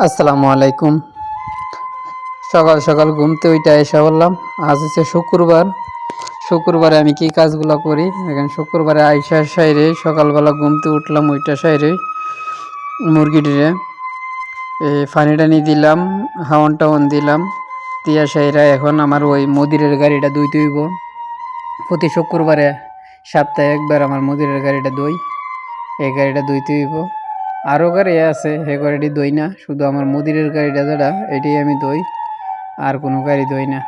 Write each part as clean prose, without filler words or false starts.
আসসালামু আলাইকুম। সকাল সকাল ঘুমতে ওইটা এসে বললাম আজ হচ্ছে শুক্রবার। শুক্রবারে আমি কি কাজগুলো করি এখন শুক্রবারে আইসা সাইরে সকালবেলা ঘুমতে উঠলাম ওইটা সাইরে মুরগিটিরে পানি টানি দিলাম, হাওয়ান টাওয়ান দিলাম, দিয়া সাইরা এখন আমার ওই মদিরের গাড়িটা ধুইতে হইব। প্রতি শুক্রবারে সপ্তাহে একবার আমার মদিরের গাড়িটা ধুই, এই গাড়িটা ধুইতে হইব। আরও গাড়ি আছে সে গাড়িটি ধুই না, শুধু আমার মদিরের গাড়িটা যেটা এটাই আমি ধুই, আর কোনো গাড়ি ধুই না।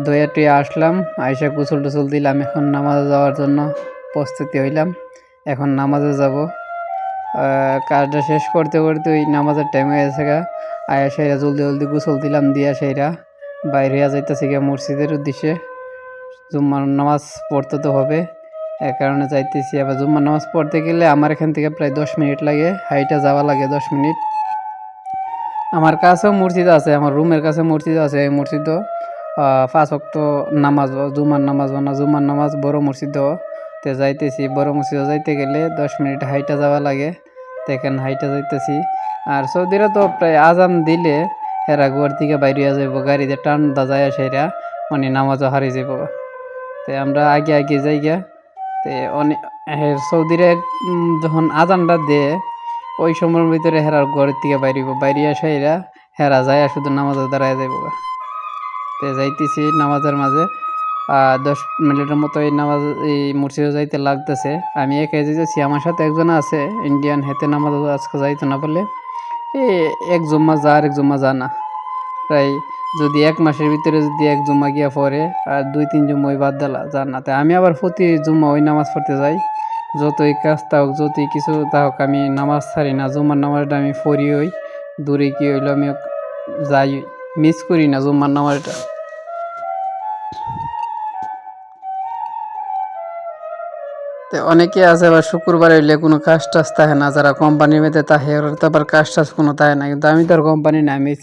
ধুয়ে টুয়ে আসলাম, আইসা গোসল টোসল দিলাম, এখন নামাজে যাওয়ার জন্য প্রস্তুতি হইলাম। এখন নামাজে যাব। কাজটা শেষ করতে করতে ওই নামাজের টাইম হয়ে গেছে গা। আয়া সেরা জলদি জলদি গোসল দিলাম, দিয়া সেরা বাইরে যাইতেছি গিয়া মসজিদের উদ্দেশ্যে। জুম্মার নামাজ পড়তে তো হবে, এ কারণে যাইতেছি। আবার জুম্মার নামাজ পড়তে গেলে আমার এখান থেকে প্রায় 10 মিনিট লাগে, হাইটা যাওয়া লাগে 10 মিনিট। আমার কাছেও মসজিদ আছে, আমার রুমের কাছে মসজিদ আছে। এই মসজিদও 5 ওয়াক্ত নামাজ, জুমার নামাজ না, জুমার নামাজ বড় মসজিদও তে যাইতেছি। বড় মসজিদে যাইতে গেলে 10 মিনিট হাইটা যাওয়া লাগে, তো এখানে হাইটা যাইতেছি। আর সৌদিরা তো প্রায় আজান দিলে হেরা ঘর থেকে বাইরে যাইব, গাড়িতে টানটা যায় সেরা মানে নামাজও হারিয়ে যাব। তো আমরা আগে আগে যাইগা। তো অনেক সৌদিরে যখন আজানটা দেয় ওই সময়ের ভিতরে হেরার ঘরের থেকে বাইরে আসে এরা, হেরা যায় শুধু নামাজে দাঁড়ায় যাইব। তো যাইতেছি নামাজের মাঝে 10 মিনিটের মতো এই নামাজ এই মসজিদে যাইতে লাগতেছে। আমি একাই যাইতেছি, আমার সাথে একজন আছে ইন্ডিয়ান, হেতে নামাজ আজকে যাইতো না বলে এক জুম্মা যা আর এক জুম্মা যা না। প্রায় যদি 1 মাসের ভিতরে যদি 1 জুম্মা গিয়া পড়ে আর 2-3 জুম্মা ওই বাদ দিলা যান না। তাই আমি আবার প্রতি জুম্মা ওই নামাজ পড়তে যাই। যতই কাজ থাকুক, যতই কিছু থাকুক, আমি নামাজ ছাড়ি না। জুম্মার নামাজটা আমি পড়ি, ওই দূরে কি হইলো আমি যাই, মিস করি না জুম্মার নামাজটা। তো অনেকে আছে আবার শুক্রবার হইলে কোনো কাজ টাজ থাকে না, যারা কোম্পানির মধ্যে থাকে ওরা তো আবার কাজ টাজ কোনো থাকে না। কিন্তু আমি তো আর কোম্পানি না, আমি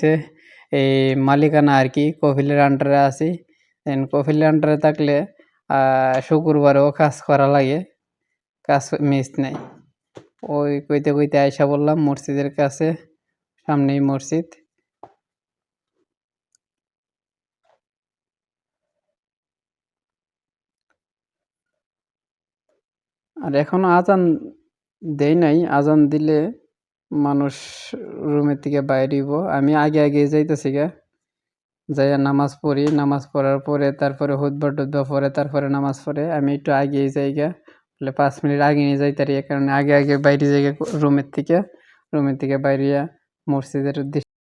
এই মালিকানা আর কি, কফিলের আন্ডারে আছি। কফিলের আন্ডারে থাকলে শুক্রবারেও কাজ করা লাগে, কাজ মিস নাই। ওই কইতে কইতে আইসা বললাম মসজিদের কাছে, সামনেই মসজিদ। আর এখনো আজান দেই নাই, আজান দিলে মানুষ রুমের থেকে বাইরেইব। আমি আগে আগে যাইতেছি গা, যাইয়া নামাজ পড়ি, নামাজ পড়ার পরে তারপরে হুতবা টুতবা পরে তারপরে নামাজ পড়ে আমি একটু আগেই যাই গা, বলে 5 মিনিট আগে নিয়ে যাইতারি। এ কারণে আগে আগে বাইরে যাই রুমের থেকে বাইরিয়া মসজিদের উদ্দেশ্যে।